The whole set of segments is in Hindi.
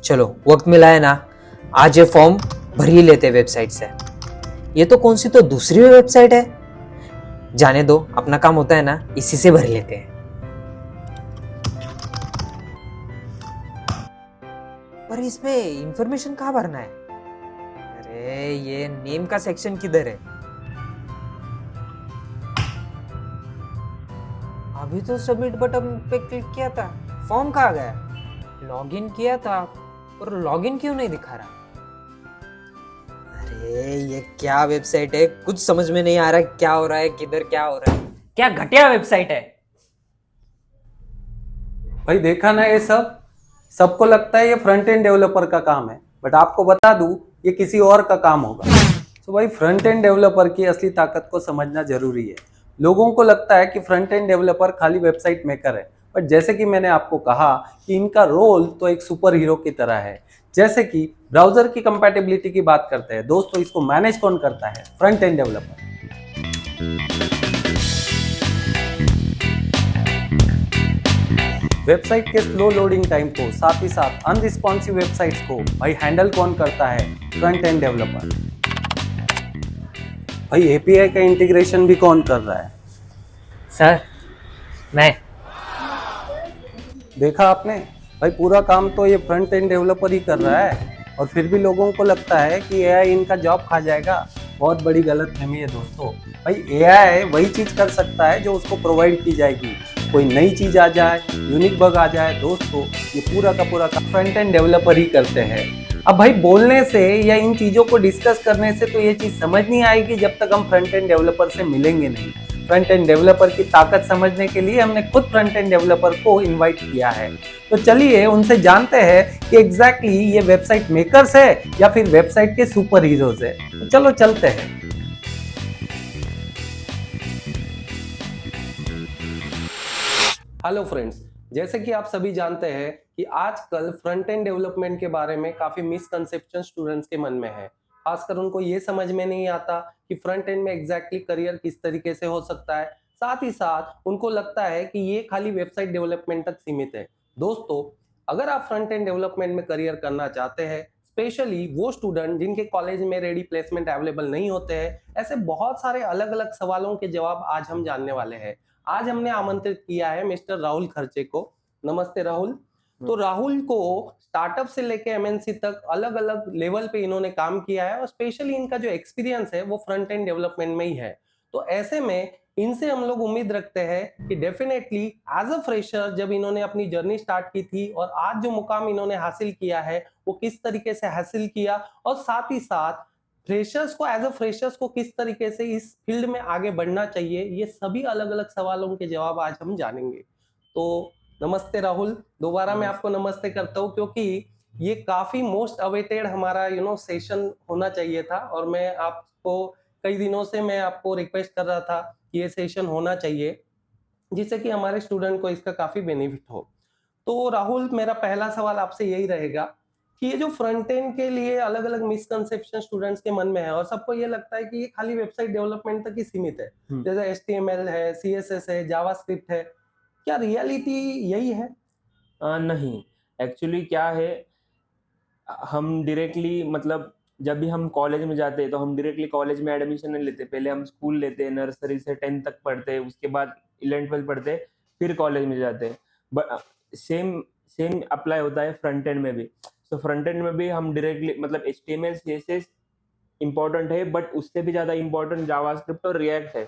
चलो वक्त मिला है ना, आज ये फॉर्म भर ही लेते वेबसाइट से। ये तो कौन सी तो दूसरी वेबसाइट है, जाने दो, अपना काम होता है ना, इसी से भर लेते हैं। पर इसमें इंफॉर्मेशन कहाँ भरना है? अरे ये नेम का सेक्शन किधर है? अभी तो सबमिट बटन पे क्लिक किया था, फॉर्म कहाँ गया? लॉगिन किया था पर लॉगिन क्यों नहीं दिखा रहा? अरे ये क्या वेबसाइट है, कुछ समझ में नहीं आ रहा क्या हो रहा है, किधर क्या हो रहा है। क्या घटिया वेबसाइट है। भाई देखा ना, ये सबको लगता है ये फ्रंट एंड डेवलपर का काम है, बट आपको बता दूं ये किसी और का काम होगा। तो भाई फ्रंट एंड डेवलपर की असली ताकत को समझना जरूरी है। लोगों को लगता है कि फ्रंट एंड डेवलपर खाली वेबसाइट मेकर है, बट जैसे कि मैंने आपको कहा कि इनका रोल तो एक सुपर हीरो की तरह है। जैसे कि ब्राउजर की कंपैटिबिलिटी की बात करते हैं दोस्तों, इसको मैनेज कौन करता है? Front end developer. वेबसाइट के स्लो लोडिंग टाइम को, साथ ही साथ अनरिस्पॉन्सिव वेबसाइट्स को भाई हैंडल कौन करता है? Front end developer. भाई एपीआई का इंटीग्रेशन भी कौन कर रहा है? सर मैं। देखा आपने, भाई पूरा काम तो ये फ्रंट एंड डेवलपर ही कर रहा है, और फिर भी लोगों को लगता है कि एआई इनका जॉब खा जाएगा। बहुत बड़ी गलतफहमी है दोस्तों। भाई एआई वही चीज कर सकता है जो उसको प्रोवाइड की जाएगी। कोई नई चीज आ जाए, यूनिक बग आ जाए दोस्तों, ये पूरा का पूरा काम फ्रंट एंड डेवलपर ही करते हैं। अब भाई बोलने से या इन चीजों को डिस्कस करने से तो ये चीज समझ नहीं आएगी जब तक हम फ्रंट एंड डेवलपर से मिलेंगे नहीं। फ्रंट एंड डेवलपर की ताकत समझने के लिए हमने खुद फ्रंट एंड डेवलपर को इनवाइट किया है। तो चलिए उनसे जानते हैं कि एग्जैक्टली ये वेबसाइट मेकर्स है या फिर वेबसाइट के सुपर हीरोज है। तो चलो चलते हैं। हेलो फ्रेंड्स, जैसे कि आप सभी जानते हैं कि आजकल फ्रंट एंड डेवलपमेंट के बारे में काफी मिसकंसेप्शन स्टूडेंट्स के मन में है। खासकर उनको ये समझ में नहीं आता कि फ्रंट एंड में एग्जैक्टली करियर किस तरीके से हो सकता है। साथ ही साथ उनको लगता है कि ये खाली वेबसाइट डेवलपमेंट तक सीमित है। दोस्तों, अगर आप फ्रंट एंड डेवलपमेंट में करियर करना चाहते हैं, स्पेशली वो स्टूडेंट जिनके कॉलेज में रेडी प्लेसमेंट अवेलेबल नहीं होते हैं, ऐसे बहुत सारे अलग अलग सवालों के जवाब आज हम जानने वाले हैं। आज हमने आमंत्रित किया है मिस्टर राहुल खर्चे को। नमस्ते राहुल। तो राहुल को स्टार्टअप से लेके एमएनसी तक अलग अलग लेवल पे इन्होंने काम किया है, और स्पेशली इनका जो एक्सपीरियंस है वो फ्रंट एंड डेवलपमेंट में ही है। तो ऐसे में इनसे हम लोग उम्मीद रखते हैं कि डेफिनेटली एज अ फ्रेशर जब इन्होंने अपनी जर्नी स्टार्ट की थी और आज जो मुकाम इन्होंने हासिल किया है वो किस तरीके से हासिल किया, और साथ ही साथ फ्रेशर्स को एज अ फ्रेशर्स को किस तरीके से इस फील्ड में आगे बढ़ना चाहिए, ये सभी अलग अलग सवालों के जवाब आज हम जानेंगे। तो नमस्ते राहुल, दोबारा मैं आपको नमस्ते करता हूँ, क्योंकि ये काफी मोस्ट अवेटेड हमारा सेशन होना चाहिए था, और मैं आपको कई दिनों से मैं आपको रिक्वेस्ट कर रहा था कि ये सेशन होना चाहिए, जिससे कि हमारे स्टूडेंट को इसका काफी बेनिफिट हो। तो राहुल, मेरा पहला सवाल आपसे यही रहेगा कि ये जो फ्रंट एंड के लिए अलग अलग मिसकंसेप्शन स्टूडेंट्स के मन में है, और सबको ये लगता है कि ये खाली वेबसाइट डेवलपमेंट तक ही सीमित है, जैसे एचटीएमएल है, सीएसएस है, जावास्क्रिप्ट है, क्या रियलिटी यही है? नहीं, एक्चुअली क्या है, हम डायरेक्टली मतलब जब भी हम कॉलेज में जाते हैं तो हम डायरेक्टली कॉलेज में एडमिशन नहीं लेते। पहले हम स्कूल लेते हैं, नर्सरी से 10th तक पढ़ते हैं, उसके बाद 11th 12th पढ़ते हैं, फिर कॉलेज में जाते हैं। बट सेम सेम अप्लाई होता है फ्रंट एंड में भी। तो फ्रंट एंड में भी हम डायरेक्टली मतलब एचटीएमएल सीएसएस इम्पोर्टेंट है, बट उससे भी ज़्यादा इम्पोर्टेंट जावास्क्रिप्ट और रिएक्ट है।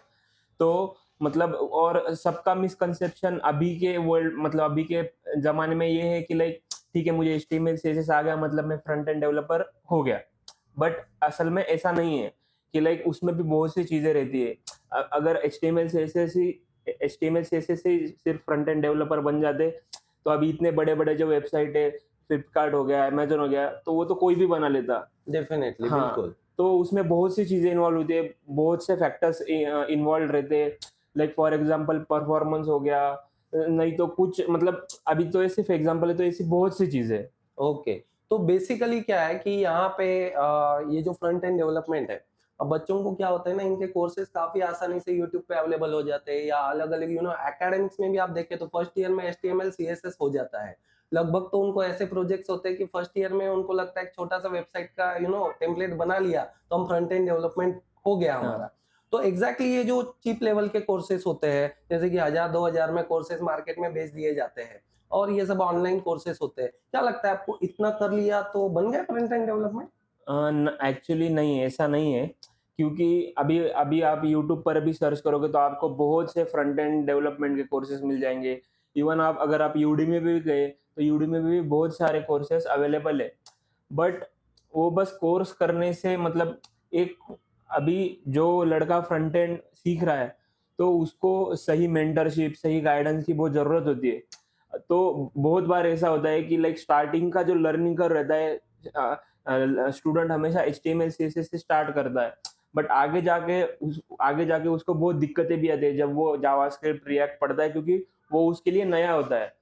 तो मतलब और सबका मिसकंसेप्शन अभी के वर्ल्ड मतलब अभी के ज़माने में ये है कि लाइक ठीक है, मुझे एचटीएमएल सीएसएस आ गया मतलब मैं फ्रंट एंड डेवलपर हो गया। बट असल में ऐसा नहीं है कि लाइक उसमें भी बहुत सी चीज़ें रहती है। अगर एचटीएमएल सीएसएस ही सिर्फ फ्रंट एंड डेवलपर बन जाते तो अभी इतने बड़े-बड़े जो वेबसाइट है, फ्लिपकार्ट हो गया, अमेज़न हो गया, तो वो तो कोई भी बना लेता। डेफिनेटली, हाँ, बिल्कुल। तो उसमें बहुत सी चीज़ें इन्वॉल्व होती है, बहुत से फैक्टर्स इन्वॉल्व रहते हैं। लाइक फॉर एग्जांपल परफॉर्मेंस हो गया, नहीं तो कुछ मतलब अभी तो ये सिर्फ एग्जांपल है, तो ऐसी बहुत सी चीज़ें हैं। ओके, तो बेसिकली क्या है कि यहाँ पे ये जो फ्रंट एंड डेवलपमेंट है, अब बच्चों को क्या होता है ना, इनके कोर्सेज काफी आसानी से यूट्यूब पे अवेलेबल हो जाते हैं, या अलग अलग एकेडमिक्स में भी आप देखें तो फर्स्ट ईयर में एचटीएमएल सीएसएस हो जाता है। लगभग तो उनको ऐसे प्रोजेक्ट्स होते हैं कि फर्स्ट ईयर में उनको लगता है एक छोटा सा वेबसाइट का टेम्पलेट बना लिया तो हम फ्रंट एंड डेवलपमेंट हो गया हाँ। हमारा। तो एग्जैक्टली ये जो चीप लेवल के कोर्सेज होते हैं, जैसे कि 1000-2000 में कोर्सेज मार्केट में बेच दिए जाते हैं, और ये सब ऑनलाइन कोर्सेज होते हैं, क्या लगता है आपको, इतना कर लिया तो बन गया फ्रंट एंड डेवलपमेंट? एक्चुअली नहीं, ऐसा नहीं है, क्योंकि अभी अभी आप यूट्यूब पर भी सर्च करोगे तो आपको बहुत से फ्रंट एंड डेवलपमेंट के कोर्सेज मिल जाएंगे। इवन आप अगर आप यूडीमी में भी गए तो यूडीमी में भी बहुत सारे कोर्सेज अवेलेबल है। बट वो बस कोर्स करने से मतलब एक, अभी जो लड़का फ्रंट एंड सीख रहा है तो उसको सही मेंटरशिप, सही गाइडेंस की बहुत ज़रूरत होती है। तो बहुत बार ऐसा होता है कि लाइक स्टार्टिंग का जो लर्निंग कर रहता है, स्टूडेंट हमेशा HTML CSS से स्टार्ट करता है, बट आगे जाके उसको बहुत दिक्कतें भी आती है जब वो जावास्क्रिप्ट, रिएक्ट पढ़ता है, क्योंकि वो उसके लिए नया होता है।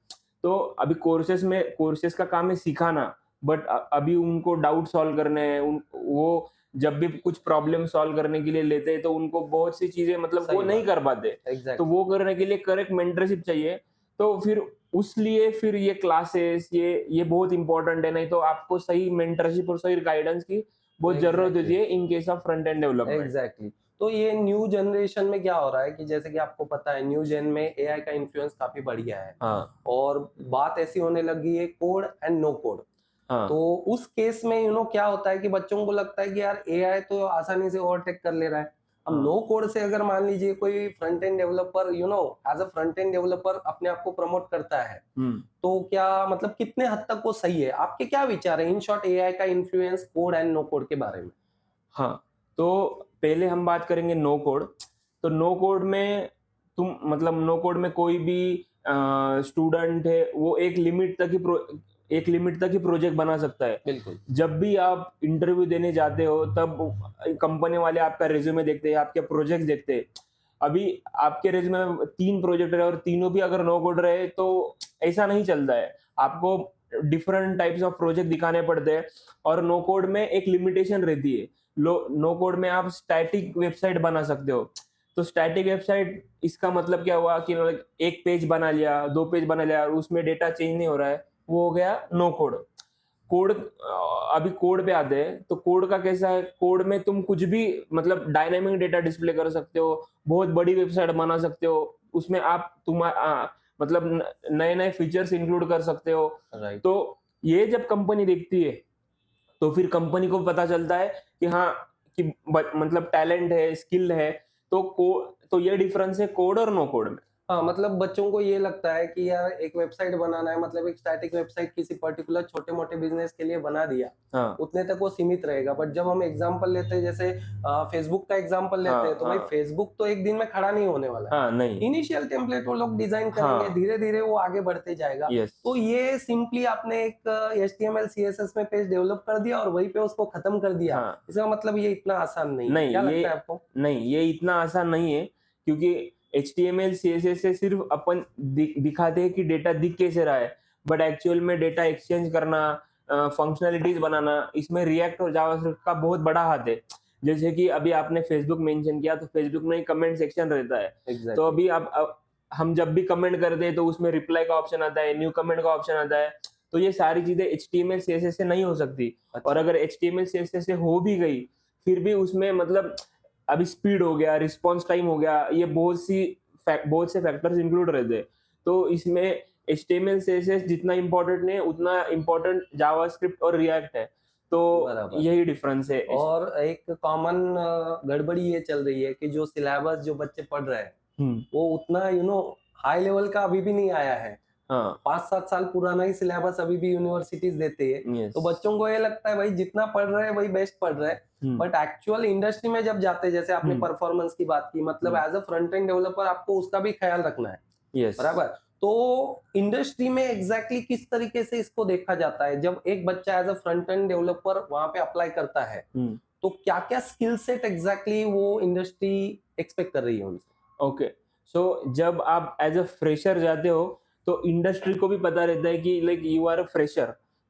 तो अभी कोर्सेज का काम है सिखाना, बट अभी उनको डाउट सॉल्व करने हैं। वो जब भी कुछ प्रॉब्लम सॉल्व करने के लिए लेते हैं तो उनको बहुत सी चीजें मतलब सही वो नहीं बात कर पाते। तो एग्जैक्टली। वो करने के लिए करेक्ट मेंटरशिप चाहिए। तो फिर ये क्लासेस, ये बहुत इंपॉर्टेंट है, नहीं तो आपको सही मेंटरशिप और सही गाइडेंस की बहुत जरूरत होती है in case of front end development. Exactly. तो ये न्यू जनरेशन में क्या हो रहा है कि जैसे कि आपको पता है न्यू जेन में एआई का इन्फ्लुएंस काफी बढ़ गया है, हाँ, और बात ऐसी होने लगी है कोड एंड नो कोड। हाँ, तो उस केस में क्या होता है कि बच्चों को लगता है कि यार एआई तो आसानी से ओवरटेक कर ले रहा है। अब हाँ। नो कोड से अगर मान लीजिए कोई front end developer as a front end developer अपने आप को प्रमोट करता है, हम्म। तो क्या मतलब कितने हद तक वो सही है? आपके क्या विचार है इन शॉर्ट एआई का influence code and no code के बारे में? हाँ, तो पहले हम बात करेंगे नो कोड। तो नो कोड में नो कोड में कोई भी स्टूडेंट है वो एक लिमिट तक ही प्रोजेक्ट बना सकता है। बिल्कुल। जब भी आप इंटरव्यू देने जाते हो तब कंपनी वाले आपका रिज्यूमे देखते हैं, आपके प्रोजेक्ट देखते हैं। अभी आपके रिज्यूमे में 3 प्रोजेक्ट रहे और तीनों भी अगर नो कोड रहे तो ऐसा नहीं चलता है। आपको डिफरेंट टाइप्स ऑफ प्रोजेक्ट दिखाने पड़ते हैं, और नो कोड में एक लिमिटेशन रहती है। नो कोड में आप स्टैटिक वेबसाइट बना सकते हो। तो स्टैटिक वेबसाइट, इसका मतलब क्या हुआ कि एक पेज बना लिया, 2 पेज बना लिया और उसमें डेटा चेंज नहीं हो रहा है, वो हो गया नो कोड। अभी कोड पे आते हैं, तो कोड का कैसा है, कोड में तुम कुछ भी मतलब डायनामिक डेटा डिस्प्ले कर सकते हो, बहुत बड़ी वेबसाइट बना सकते हो, उसमें आप मतलब नए नए फीचर्स इंक्लूड कर सकते हो। राइट। तो ये जब कंपनी देखती है तो फिर कंपनी को पता चलता है कि हाँ, कि मतलब टैलेंट है, स्किल है। तो ये डिफरेंस है कोड और नो कोड में। हाँ, मतलब बच्चों को ये लगता है कि यार एक वेबसाइट बनाना है, मतलब एक स्टैटिक वेबसाइट किसी पर्टिकुलर छोटे मोटे बिजनेस के लिए बना दिया, हाँ, उतने तक वो सीमित रहेगा। बट जब हम एग्जांपल लेते हैं, जैसे फेसबुक का एग्जांपल लेते हैं, हाँ, तो भाई हाँ, फेसबुक तो एक दिन में खड़ा नहीं होने वाला है। हाँ, नहीं, इनिशियल टेम्पलेट वो लोग डिजाइन करेंगे, हाँ, धीरे धीरे वो आगे बढ़ते जाएगा। यस, तो ये सिंपली आपने एक HTML CSS में पेज डेवलप कर दिया और वहीं पे उसको खत्म कर दिया, हाँ, इसका मतलब ये इतना आसान नहीं है, नहीं क्या ये लगता है आपको? नहीं ये इतना आसान नहीं है, क्योंकि HTML CSS से सिर्फ अपन दिखाते हैं कि डेटा दिख कैसे रहा है, बट एक्चुअल में डेटा एक्सचेंज करना, फंक्शनैलिटीज बनाना, इसमें रिएक्ट और जावास्क्रिप्ट का बहुत बड़ा हाथ है। जैसे कि अभी आपने फेसबुक मेंशन किया, तो फेसबुक में कमेंट सेक्शन रहता है। तो एग्जैक्टली। अभी हम जब भी कमेंट करते हैं तो उसमें रिप्लाई का ऑप्शन आता है, न्यू कमेंट का ऑप्शन आता है। तो ये सारी चीजें HTML CSS से नहीं हो सकती। और अगर HTML CSS से हो भी गई, फिर भी उसमें मतलब अभी स्पीड हो गया, रिस्पॉन्स टाइम हो गया, ये बहुत से फैक्टर्स इंक्लूड रहते हैं। तो इसमें HTML CSS जितना इंपॉर्टेंट नहीं है, उतना इंपॉर्टेंट जावास्क्रिप्ट और रिएक्ट है। तो बराबर। यही डिफरेंस है। और एक कॉमन गड़बड़ी ये चल रही है कि जो सिलेबस जो बच्चे पढ़ रहे हैं हम्म। वो उतना हाई लेवल का अभी भी नहीं आया है। हाँ, 5-7 साल पुराना ही सिलेबस अभी भी यूनिवर्सिटीज देते हैं। यस, तो बच्चों को ये लगता है भाई जितना पढ़ रहे हैं वही बेस्ट पढ़ रहे हैं, बट एक्चुअल इंडस्ट्री में जब जाते हैं, जैसे आपने परफॉर्मेंस की बात की, मतलब as a front end developer आपको उसका भी ख्याल रखना है, यस, बराबर? तो इंडस्ट्री में एग्जैक्टली किस तरीके से इसको देखा जाता है जब एक बच्चा as a front end developer वहां पे अप्लाई करता है, तो क्या क्या स्किल सेट एग्जैक्टली वो इंडस्ट्री एक्सपेक्ट कर रही है उनसे? ओके। सो जब आप एज अ फ्रेशर जाते हो तो इंडस्ट्री को भी पता रहता है कि like you are a fresher.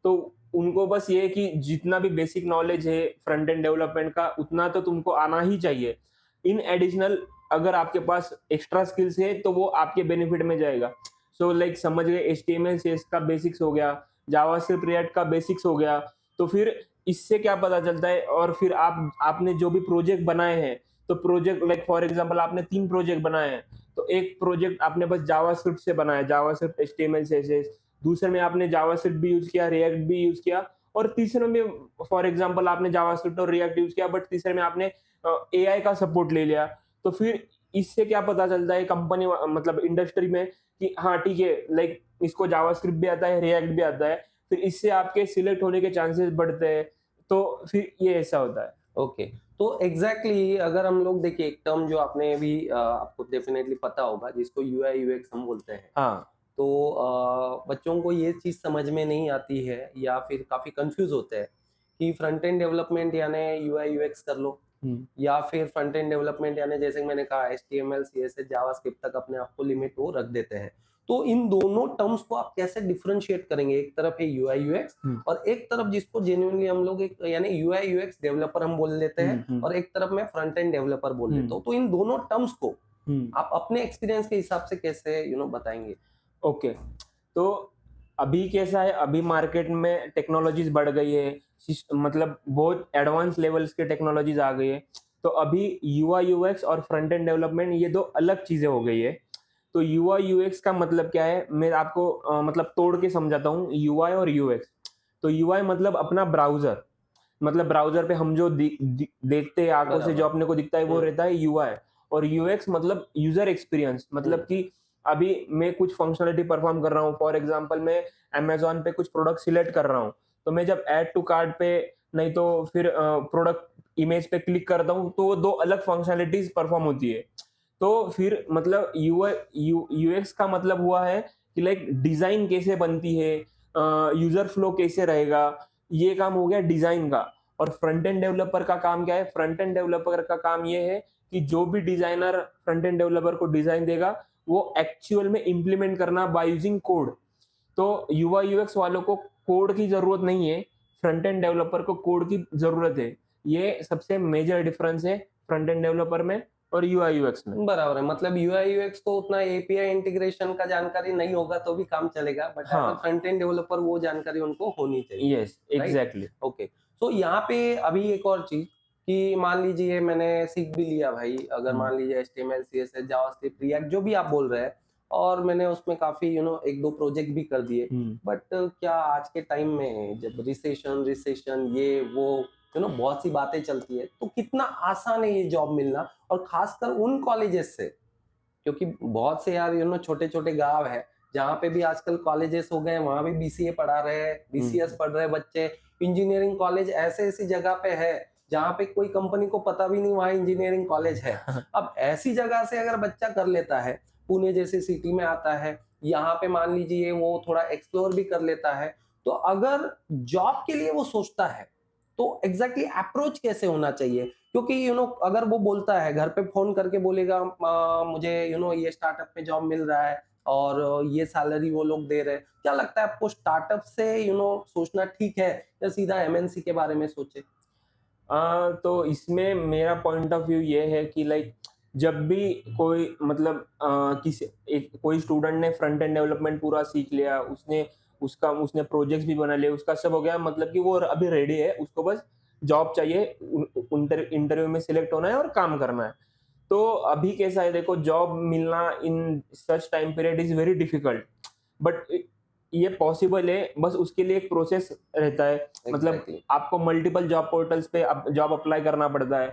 तो उनको बस ये है कि जितना भी बेसिक नॉलेज है फ्रंट एंड डेवलपमेंट का, उतना तो तुमको आना ही चाहिए। इन एडिशनल अगर आपके पास एक्स्ट्रा स्किल्स है तो वो आपके बेनिफिट में जाएगा। सो लाइक समझ गए, HTML CSS का बेसिक्स हो गया, जावास्क्रिप्ट रिएक्ट का बेसिक्स हो गया। तो फिर इससे क्या पता चलता है, और फिर आपने जो भी प्रोजेक्ट बनाए हैं, तो प्रोजेक्ट लाइक फॉर एग्जांपल आपने 3 प्रोजेक्ट बनाए हैं, तो एक प्रोजेक्ट आपने बस जावास्क्रिप्ट से बनाया, जावास्क्रिप्ट HTML CSS, दूसरे में आपने जावास्क्रिप्ट भी यूज किया, रिएक्ट भी यूज किया, और तीसरे में फॉर एग्जांपल आपने जावास्क्रिप्ट और रिएक्ट यूज किया, बट तीसरे में आपने AI का सपोर्ट ले लिया। तो फिर इससे क्या पता चलता है कंपनी मतलब इंडस्ट्री में कि हाँ ठीक है, लाइक इसको जावास्क्रिप्ट भी आता है, रिएक्ट भी आता है, फिर इससे आपके सिलेक्ट होने के चांसेस बढ़ते हैं। तो फिर ये ऐसा होता है। ओके, तो एग्जैक्टली अगर हम लोग देखिए, एक टर्म जो आपने भी आपको डेफिनेटली पता होगा, जिसको यूआई यूएक्स हम बोलते हैं। हाँ। तो बच्चों को ये चीज समझ में नहीं आती है, या फिर काफी कंफ्यूज होते हैं कि फ्रंट एंड डेवलपमेंट यानी यूआई यूएक्स कर लो, या फिर फ्रंट एंड डेवलपमेंट यानी जैसे कि मैंने कहा HTML CSS जावास्क्रिप्ट तक अपने आप को लिमिट वो रख देते हैं। तो इन दोनों टर्म्स को आप कैसे डिफरेंशिएट करेंगे? एक तरफ है यूआई यूएक्स, और एक तरफ जिसको जेन्युइनली हम लोग एक यानी यूआई यूएक्स डेवलपर हम बोल लेते हैं, और एक तरफ में फ्रंट एंड डेवलपर बोल लेता हूँ। तो इन दोनों टर्म्स को आप अपने एक्सपीरियंस के हिसाब से कैसे बताएंगे? ओके, तो अभी कैसा है, अभी मार्केट में टेक्नोलॉजीज बढ़ गई है, मतलब बहुत एडवांस लेवल्स के टेक्नोलॉजीज आ गई है। तो अभी UI UX और फ्रंट एंड डेवलपमेंट ये दो अलग चीजें हो गई है। तो UI UX का मतलब क्या है, मैं आपको मतलब तोड़ के समझाता हूँ UI और UX। तो UI मतलब अपना ब्राउजर, मतलब ब्राउजर पे हम जो देखते हैं आंखों से, जो अपने को दिखता है वो रहता है UI। और UX मतलब यूजर एक्सपीरियंस, मतलब कि अभी मैं कुछ फंक्शनलिटी परफॉर्म कर रहा हूँ, फॉर एग्जांपल मैं अमेजोन पे कुछ प्रोडक्ट सिलेक्ट कर रहा हूँ, तो मैं जब ऐड टू कार्ट पे नहीं तो फिर प्रोडक्ट इमेज पे क्लिक करता हूँ, तो दो अलग फंक्शनलिटीज परफॉर्म होती है। तो फिर मतलब UX का मतलब हुआ है कि लाइक डिजाइन कैसे बनती है, यूजर फ्लो कैसे रहेगा, ये काम हो गया डिजाइन का। और फ्रंट एंड डेवलपर का काम क्या है, फ्रंट एंड डेवलपर का काम ये है कि जो भी डिजाइनर फ्रंट एंड डेवलपर को डिजाइन देगा, वो एक्चुअल में इंप्लीमेंट करना बाय यूजिंग कोड। तो UI UX वालों को कोड की जरूरत नहीं है, फ्रंट एंड डेवलपर को कोड की जरूरत है। ये सबसे मेजर डिफरेंस है फ्रंट एंड डेवलपर में और UI UX में। बराबर है, मतलब यूआई यूएक्स को उतना एपीआई इंटीग्रेशन का जानकारी नहीं होगा तो भी काम चलेगा, but as a front end developer वो जानकारी उनको होनी चाहिए। Yes, exactly. ओके, सो यहाँ पे अभी एक और चीज कि मान लीजिए मैंने सीख भी लिया भाई, अगर मान लीजिए HTML CSS जावास्क्रिप्ट रिएक्ट जो भी आप बोल रहे हैं, और मैंने उसमें काफी एक दो प्रोजेक्ट भी कर दिए, बट क्या आज के टाइम में जब रिसेशन ये वो बहुत सी बातें चलती है, तो कितना आसान है ये जॉब मिलना, और खासकर उन कॉलेजेस से, क्योंकि बहुत से यार छोटे छोटे गांव है जहाँ पे भी आजकल कॉलेजेस हो गए, वहां भी BCA पढ़ा रहे हैं, BCS पढ़ रहे बच्चे, इंजीनियरिंग कॉलेज ऐसे ऐसी जगह पे है जहाँ पे कोई कंपनी को पता भी नहीं वहाँ इंजीनियरिंग कॉलेज है। अब ऐसी जगह से अगर बच्चा कर लेता है, पुणे जैसे सिटी में आता है, यहाँ पे मान लीजिए वो थोड़ा एक्सप्लोर भी कर लेता है, तो अगर जॉब के लिए वो सोचता है तो एग्जैक्टली अप्रोच कैसे होना चाहिए? क्योंकि अगर वो बोलता है घर पे फोन करके बोलेगा मुझे ये स्टार्टअप में जॉब मिल रहा है और ये सैलरी वो लोग दे रहे हैं, क्या लगता है आपको, स्टार्टअप से सोचना ठीक है या सीधा MNC के बारे में सोचे? तो इसमें मेरा पॉइंट ऑफ व्यू ये है कि लाइक जब भी कोई मतलब कोई स्टूडेंट ने फ्रंट एंड डेवलपमेंट पूरा सीख लिया, उसने प्रोजेक्ट्स भी बना लिए, उसका सब हो गया, मतलब कि वो अभी रेडी है, उसको बस जॉब चाहिए, इंटरव्यू में सिलेक्ट होना है और काम करना है। तो अभी कैसा है, देखो जॉब मिलना in such time period is very difficult, but ये पॉसिबल है, बस उसके लिए एक प्रोसेस रहता है। मतलब Exactly. आपको मल्टीपल जॉब पोर्टल्स पे जॉब अप्लाई करना पड़ता है।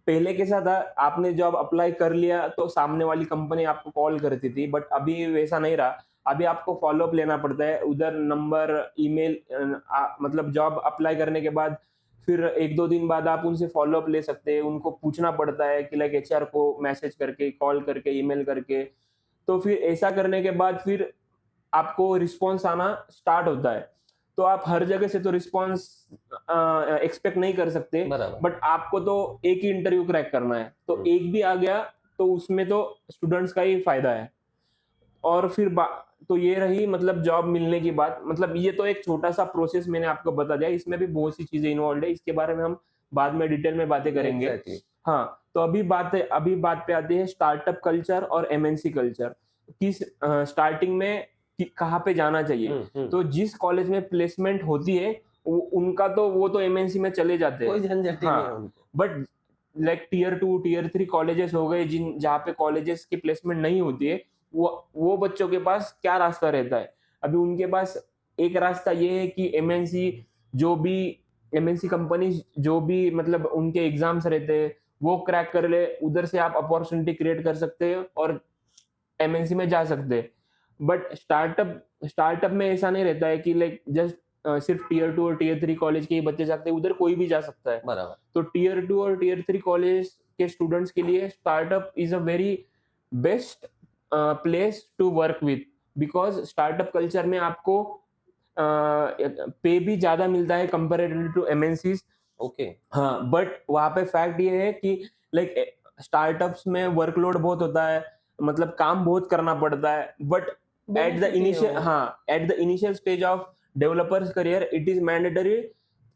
पहले कैसा था, आपने जॉब अप्लाई कर लिया तो सामने वाली कंपनी आपको कॉल करती थी, बट अभी वैसा नहीं रहा। अभी आपको फॉलो अप लेना पड़ता है, उधर नंबर, ईमेल, मतलब जॉब अप्लाई करने के बाद फिर 1-2 दिन बाद आप उनसे फॉलो अप ले सकते हैं। उनको पूछना पड़ता है कि लाइक HR को मैसेज करके, कॉल करके, ईमेल करके। तो फिर ऐसा करने के बाद फिर आपको रिस्पॉन्स आना स्टार्ट होता है। तो आप हर जगह से तो रिस्पॉन्स एक्सपेक्ट नहीं कर सकते, बराबर। बट आपको तो एक ही इंटरव्यू क्रैक करना है, तो एक भी आ गया तो उसमें तो स्टूडेंट्स का ही फायदा है। और फिर तो ये रही मतलब जॉब मिलने की बात। मतलब ये तो एक छोटा सा प्रोसेस मैंने आपको बता दिया, इसमें भी बहुत सी चीजें इन्वॉल्व है, इसके बारे में हम बाद में डिटेल में बातें करेंगे। Exactly. हाँ, तो अभी बात पे आती है स्टार्टअप कल्चर और MNC कल्चर। किस स्टार्टिंग में कहाँ पे जाना चाहिए। तो जिस कॉलेज में प्लेसमेंट होती है उनका तो वो तो एमएनसी में चले जाते कोई हैं। झंझट ही नहीं है उनको। But like tier 2 tier 3 colleges हो गए जिन जहाँ पे कॉलेजेस की प्लेसमेंट नहीं होती है, वो बच्चों के पास क्या रास्ता रहता है? अभी उनके पास एक रास्ता ये है कि जो भी एमएनसी कंपनी जो भी मतलब उनके एग्जाम्स रहते हैं वो क्रैक कर ले, उधर से आप अपॉर्चुनिटी क्रिएट कर सकते हैं और एमएनसी में जा सकते हैं। बट स्टार्टअप में ऐसा नहीं रहता है कि लाइक जस्ट सिर्फ टीयर 2 और टीयर 3 कॉलेज के ही बच्चे जाते हैं, उधर कोई भी जा सकता है। बराबर। तो टीयर 2 और टीयर 3 कॉलेज के स्टूडेंट्स के लिए startup is a very best place to work with, because startup culture में आपको पे भी ज्यादा मिलता है कंपेरेटिवली टू एमएनसीज। ओके। हाँ, बट वहाँ पे फैक्ट ये है कि लाइक स्टार्टअप्स में वर्कलोड बहुत होता है, मतलब काम बहुत करना पड़ता है। But at the initial stage of developers career it is mandatory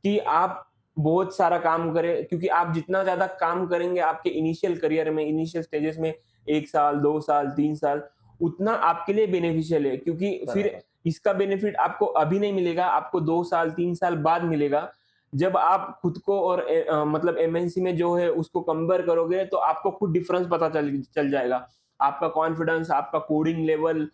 कि आप बहुत सारा काम करें, क्योंकि आप जितना ज्यादा काम करेंगे आपके इनिशियल करियर में, इनिशियल स्टेजेस में 1 साल 2 साल 3 साल, उतना आपके लिए बेनिफिशियल है। क्योंकि फिर बराबर। इसका बेनिफिट आपको अभी नहीं मिलेगा, आपको 2 साल 3 साल बाद मिलेगा। जब आप खुद को और मतलब एमएनसी में जो है उसको कंपेयर करोगे तो आपको खुद डिफरेंस पता चल जाएगा। आपका कॉन्फिडेंस, आपका कोडिंग लेवल,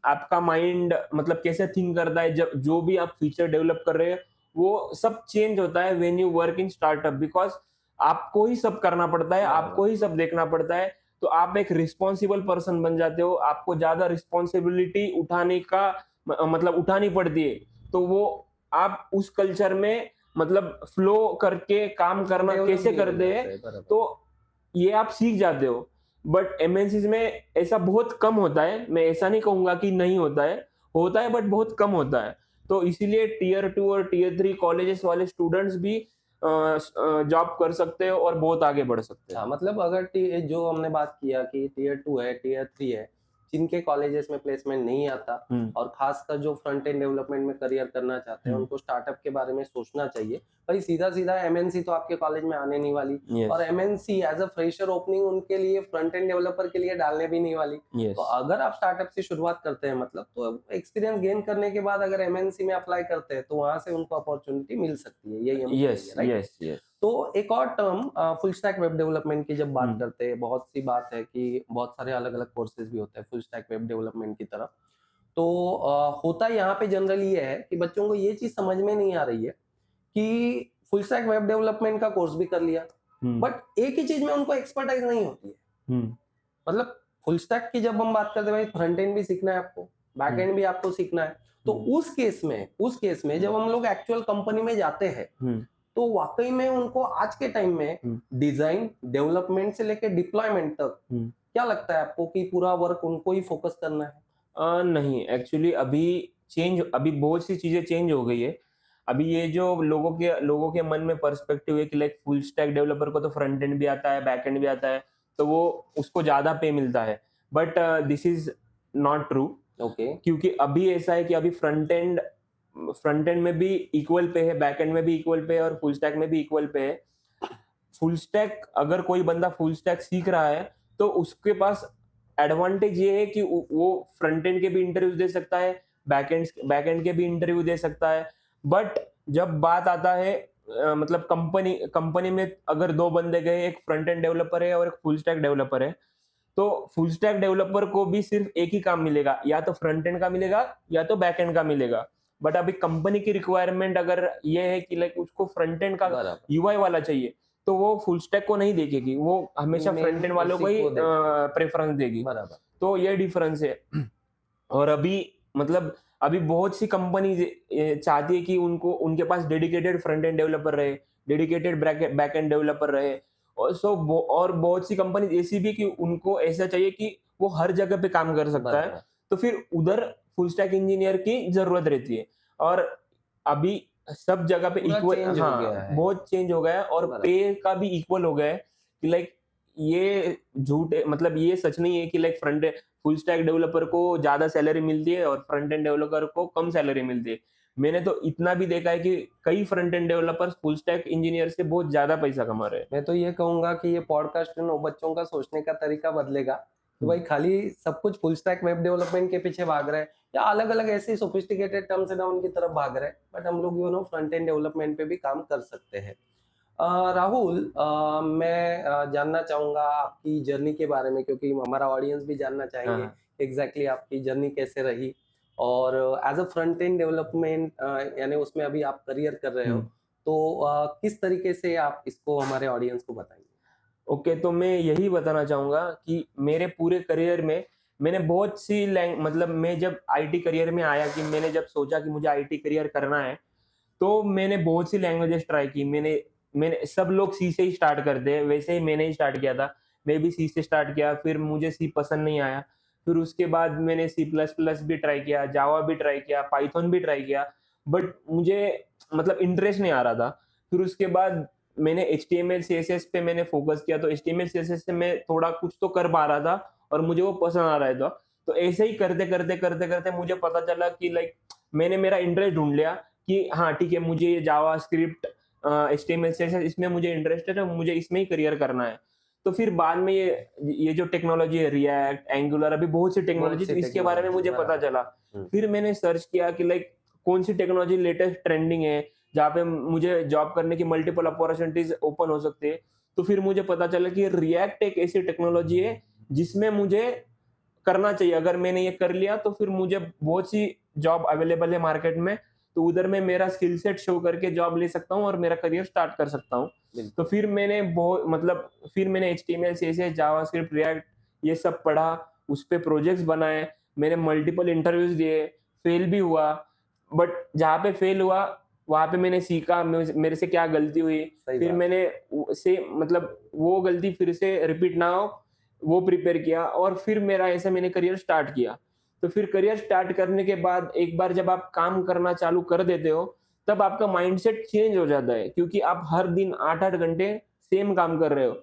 आपका माइंड मतलब कैसे थिंक करता है, जब जो भी आप फीचर डेवलप कर रहे हैं वो सब चेंज होता है when you work in startup, because आपको ही सब करना पड़ता है, आपको ही सब देखना पड़ता है। तो आप एक रिस्पॉन्सिबल पर्सन बन जाते हो, आपको ज्यादा रिस्पॉन्सिबिलिटी मतलब उठानी पड़ती है। तो वो आप उस कल्चर में मतलब फ्लो करके काम करना Develop कैसे भी हो करते जाते हैं, हैं, बराबर। तो ये आप सीख जाते हो। बट एमएनसीज में ऐसा बहुत कम होता है, मैं ऐसा नहीं कहूंगा कि नहीं होता है बट बहुत कम होता है। तो इसीलिए टीयर 2 और टीयर 3 कॉलेजेस वाले स्टूडेंट्स भी जॉब कर सकते हो और बहुत आगे बढ़ सकते हाँ, हैं। मतलब अगर जो हमने बात किया कि टीयर 2 है, टीयर 3 है, जिनके कॉलेजेस में प्लेसमेंट नहीं आता और खासकर जो फ्रंट एंड डेवलपमेंट में करियर करना चाहते हैं उनको स्टार्टअप के बारे में सोचना चाहिए। भाई सीधा सीधा एमएनसी तो आपके कॉलेज में आने नहीं वाली, Yes. और MNC as a fresher opening उनके लिए फ्रंट एंड डेवलपर के लिए डालने भी नहीं वाली। Yes. तो अगर आप स्टार्टअप से शुरुआत करते हैं मतलब तो एक्सपीरियंस गेन करने के बाद अगर एमएनसी में अप्लाई करते हैं तो वहां से उनको अपॉर्चुनिटी मिल सकती है, यही हम Yes, कहेंगे, राइट? yes, yes. तो एक और term full stack web development की जब बात हम्म। करते हैं, बहुत सी बात है कि बहुत सारे अलग अलग कोर्सेज भी होते हैं फुल स्टैक वेब डेवलपमेंट की तरफ। तो होता यहाँ पे जनरली ये है कि बच्चों को ये चीज समझ में नहीं आ रही है कि फुल स्टैक वेब डेवलपमेंट का कोर्स भी कर लिया बट एक ही चीज में उनको एक्सपर्टाइज नहीं होती है। मतलब फुल स्टैक की जब हम बात करते हैं भाई फ्रंट एंड भी सीखना है आपको, बैक एंड भी आपको सीखना है। तो उस केस में जब हम लोग एक्चुअल कंपनी में जाते हैं तो वाकई में उनको आज के टाइम में डिजाइन डेवलपमेंट से लेकर डिप्लॉयमेंट तक क्या लगता है आपको कि पूरा वर्क उनको ही फोकस करना है? नहीं, एक्चुअली अभी बहुत सी चीजें चेंज हो गई है। अभी ये जो लोगों के मन में पर्सपेक्टिव है कि लाइक फुल स्टैक डेवलपर को तो फ्रंट एंड भी आता है, बैक एंड भी आता है, तो वो उसको ज्यादा पे मिलता है। But this is not true. Okay. क्योंकि अभी ऐसा है कि अभी फ्रंट एंड में भी इक्वल पे है, बैक एंड में भी इक्वल पे है और फुल स्टैक में भी इक्वल पे है। फुल स्टैक अगर कोई बंदा फुल स्टैक सीख रहा है तो उसके पास एडवांटेज ये है कि वो फ्रंट एंड के भी इंटरव्यू दे सकता है, बैक एंड के भी इंटरव्यू दे सकता है। बट जब बात आता है मतलब कंपनी में अगर 2 बंदे गए, एक फ्रंट एंड डेवलपर है और एक फुल स्टैक डेवलपर है, तो फुल स्टैक डेवलपर को भी सिर्फ एक ही काम मिलेगा, या तो फ्रंट एंड का मिलेगा या तो बैक एंड का मिलेगा। बट अभी कंपनी की रिक्वायरमेंट अगर ये है कि लाइक उसको फ्रंट एंड का यूआई वाला चाहिए, तो वो फुल स्टैक को नहीं देखेगी, वो हमेशा फ्रंट एंड वालों को ही प्रेफरेंस देगी। बराबर। तो ये डिफरेंस है। और अभी बहुत सी कंपनी चाहती है कि उनके पास डेडिकेटेड फ्रंट एंड डेवलपर रहे, डेडिकेटेड बैक एंड डेवलपर रहे। और बहुत सी कंपनी ऐसी भी कि उनको ऐसा चाहिए कि वो हर जगह पे काम कर सकता है, तो फिर उधर फुल स्टैक इंजीनियर की जरूरत रहती है। और अभी सब जगह पे इक्वल, बहुत चेंज हो गया है और पे का भी इक्वल हो गया है कि लाइक ये झूठ है, मतलब ये सच नहीं है कि लाइक फुल स्टैक डेवलपर को ज्यादा सैलरी मिलती है और फ्रंट एंड डेवलपर को कम सैलरी मिलती है। मैंने तो इतना भी देखा है कि कई front end developers full stack engineer से बहुत ज्यादा पैसा कमा रहे हैं। मैं तो ये कहूंगा कि ये पॉडकास्ट बच्चों का सोचने का तरीका बदलेगा कि भाई खाली सब कुछ फुल स्टैक वेब डेवलपमेंट के पीछे भाग रहे हैं या अलग अलग ऐसे सोफिस्टिकेटेड टर्म्स एंड उनकी तरफ भाग रहे हैं, बट हम लोग फ्रंट एंड डेवलपमेंट पे भी काम कर सकते हैं। राहुल, मैं जानना चाहूंगा आपकी जर्नी के बारे में, क्योंकि हमारा ऑडियंस भी जानना चाहेंगे हाँ एग्जैक्टली आपकी जर्नी कैसे रही, और as a front end development यानी उसमें अभी आप करियर कर रहे हो, हम्म। तो किस तरीके से आप इसको हमारे ऑडियंस को बताएंगे? ओके, तो मैं यही बताना चाहूँगा कि मेरे पूरे करियर में मैंने बहुत सी मतलब मैं जब आईटी करियर में आया, कि मैंने जब सोचा कि मुझे आईटी करियर करना है, तो मैंने बहुत सी लैंग्वेजेस ट्राई की। मैंने मैंने सब लोग सी से ही स्टार्ट करते हैं, वैसे ही मैंने ही स्टार्ट किया था। मैं भी सी से स्टार्ट किया, फिर मुझे सी पसंद नहीं आया। फिर उसके बाद मैंने सी प्लस प्लस भी ट्राई किया, जावा भी ट्राई किया, पाइथन भी ट्राई किया, बट मुझे मतलब इंटरेस्ट नहीं आ रहा था। फिर उसके बाद मैंने एचटीएमएल सीएसएस पे मैंने फोकस किया, तो एचटीएमएल सीएसएस से मैं थोड़ा कुछ तो कर पा रहा था और मुझे वो पसंद आ रहा था। तो ऐसे ही करते करते करते करते मुझे पता चला कि लाइक मैंने मेरा इंटरेस्ट ढूंढ लिया कि हाँ ठीक है, मुझे ये जावा स्क्रिप्ट, एचटीएमएल सीएसएस इसमें मुझे इंटरेस्ट है, तो मुझे इसमें ही करियर करना है। तो फिर बाद में ये जो टेक्नोलॉजी है, रिएक्ट, एंगुलर, अभी बहुत सी टेक्नोलॉजी, तो इसके बारे में मुझे पता चला। फिर मैंने सर्च किया कि लाइक कौन सी टेक्नोलॉजी लेटेस्ट ट्रेंडिंग है, जहाँ पे मुझे जॉब करने की मल्टीपल अपॉर्चुनिटीज ओपन हो सकती है। तो फिर मुझे पता चला कि रिएक्ट एक ऐसी टेक्नोलॉजी है जिसमें मुझे करना चाहिए। अगर मैंने ये कर लिया तो फिर मुझे बहुत सी जॉब अवेलेबल है मार्केट में, तो उधर मैं मेरा स्किल सेट शो करके जॉब ले सकता हूँ और मेरा करियर स्टार्ट कर सकता हूँ। तो फिर मैंने बहुत मतलब फिर मैंने एचटीएमएल सीएसएस जावास्क्रिप्ट रिएक्ट ये सब पढ़ा, उस पे प्रोजेक्ट्स बनाए, मैंने मल्टीपल इंटरव्यूज दिए, फेल भी हुआ, बट जहाँ पे फेल हुआ वहां पे मैंने सीखा मेरे से क्या गलती हुई। फिर मैंने से मतलब वो गलती फिर से रिपीट ना हो, वो प्रिपेयर किया, और फिर मेरा ऐसा मैंने करियर स्टार्ट किया। तो फिर करियर स्टार्ट करने के बाद एक बार जब आप काम करना चालू कर देते हो, तब आपका माइंडसेट चेंज हो जाता है, क्योंकि आप हर दिन 8-8 घंटे सेम काम कर रहे हो।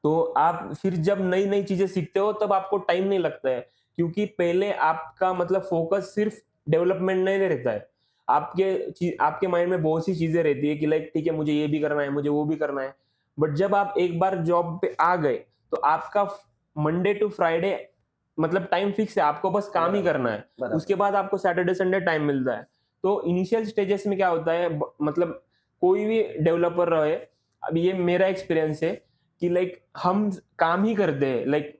तो आप फिर जब नई नई चीजें सीखते हो तब आपको टाइम नहीं लगता है, क्योंकि पहले आपका मतलब फोकस सिर्फ डेवलपमेंट नहीं रहता है। आपके माइंड में बहुत सी चीजें रहती है कि लाइक ठीक है, मुझे ये भी करना है, मुझे वो भी करना है। बट जब आप एक बार जॉब पे आ गए, तो आपका मंडे टू फ्राइडे मतलब टाइम फिक्स है, आपको बस काम ही करना है। उसके बाद आपको सैटरडे संडे टाइम मिलता है। तो इनिशियल स्टेजेस में क्या होता है, मतलब कोई भी डेवलपर रहे, अब ये मेरा एक्सपीरियंस है कि लाइक हम काम ही करते हैं, लाइक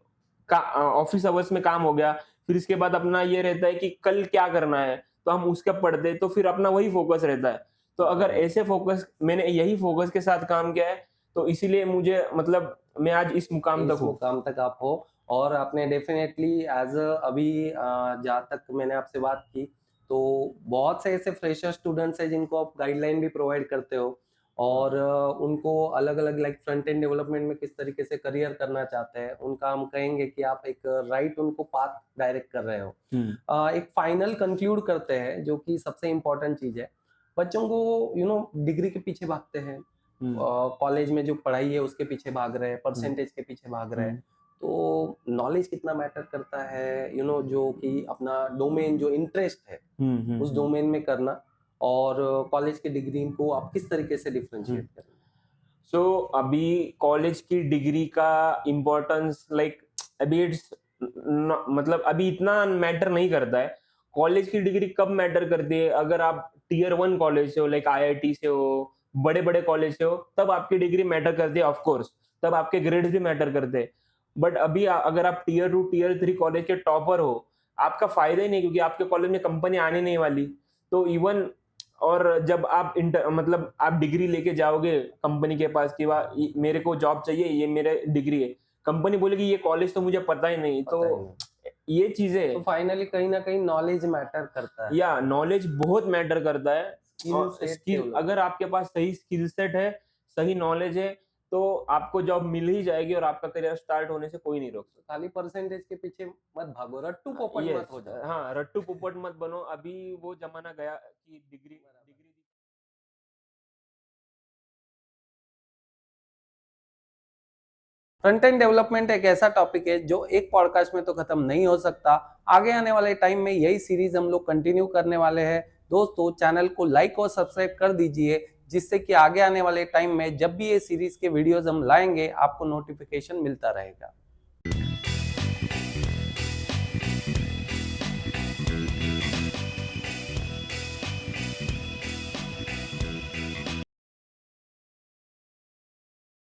ऑफिस आवर्स में काम हो गया, फिर इसके बाद अपना ये रहता है कि कल क्या करना है, तो हम उसका पढ़ते हैं, तो फिर अपना वही फोकस रहता है। तो अगर ऐसे फोकस, मैंने यही फोकस के साथ काम किया है, तो इसीलिए मुझे मतलब मैं आज इस मुकाम तक हूँ। मुकाम तक आप हो, और आपने डेफिनेटली एज अभी जहाँ तक मैंने आपसे बात की, तो बहुत से ऐसे फ्रेशर स्टूडेंट्स हैं जिनको आप गाइडलाइन भी प्रोवाइड करते हो, और उनको अलग अलग लाइक फ्रंट एंड डेवलपमेंट में किस तरीके से करियर करना चाहते हैं, उनका हम कहेंगे कि आप एक राइट उनको पाथ डायरेक्ट कर रहे हो। एक फाइनल कंक्लूड करते हैं, जो कि सबसे इम्पोर्टेंट चीज है। बच्चों को डिग्री के पीछे भागते हैं, कॉलेज में जो पढ़ाई है उसके पीछे भाग रहे हैं, परसेंटेज के पीछे भाग रहे हैं, तो नॉलेज कितना मैटर करता है, जो कि अपना डोमेन जो इंटरेस्ट है उस डोमेन में करना, और कॉलेज की डिग्री को आप किस तरीके से डिफरेंशिएट करें? सो अभी कॉलेज की डिग्री का इम्पोर्टेंस लाइक अभी इट्स मतलब अभी इतना मैटर नहीं करता है। कॉलेज की डिग्री कब मैटर करती है, अगर आप टीयर 1 कॉलेज से हो, लाइक आईआईटी से हो, बड़े बड़े कॉलेज से हो, तब आपकी डिग्री मैटर करती है ऑफ कोर्स, तब आपके ग्रेड्स भी मैटर करते हैं। बट अभी अगर आप टीयर 2 टीयर 3 कॉलेज के टॉपर हो, आपका फायदा ही नहीं, क्योंकि आपके कॉलेज में कंपनी आने नहीं वाली। तो इवन और जब आप मतलब आप डिग्री लेके जाओगे कंपनी के पास कि वाह मेरे को जॉब चाहिए, ये मेरे डिग्री है, कंपनी बोलेगी ये कॉलेज तो मुझे पता ही नहीं। तो ये चीजें तो फाइनली कहीं ना कहीं नॉलेज मैटर करता है, या नॉलेज बहुत मैटर करता है। और स्किल, अगर आपके पास सही स्किल सेट है, सही नॉलेज है, तो आपको जॉब मिल ही जाएगी और आपका करियर स्टार्ट होने से कोई नहीं रोक सकता। खाली परसेंटेज के पीछे मत भागो, रट्टू पोपट मत हो जाओ। हाँ, रट्टू पोपट मत बनो। अभी वो जमाना गया कि डिग्री फ्रंट एंड डेवलपमेंट एक ऐसा टॉपिक है जो एक पॉडकास्ट में तो खत्म नहीं हो सकता। आगे आने वाले टाइम में यही सीरीज हम लोग कंटिन्यू करने वाले हैं। दोस्तों, चैनल को लाइक और सब्सक्राइब कर दीजिए, जिससे कि आगे आने वाले टाइम में जब भी ये सीरीज के वीडियोस हम लाएंगे आपको नोटिफिकेशन मिलता रहेगा।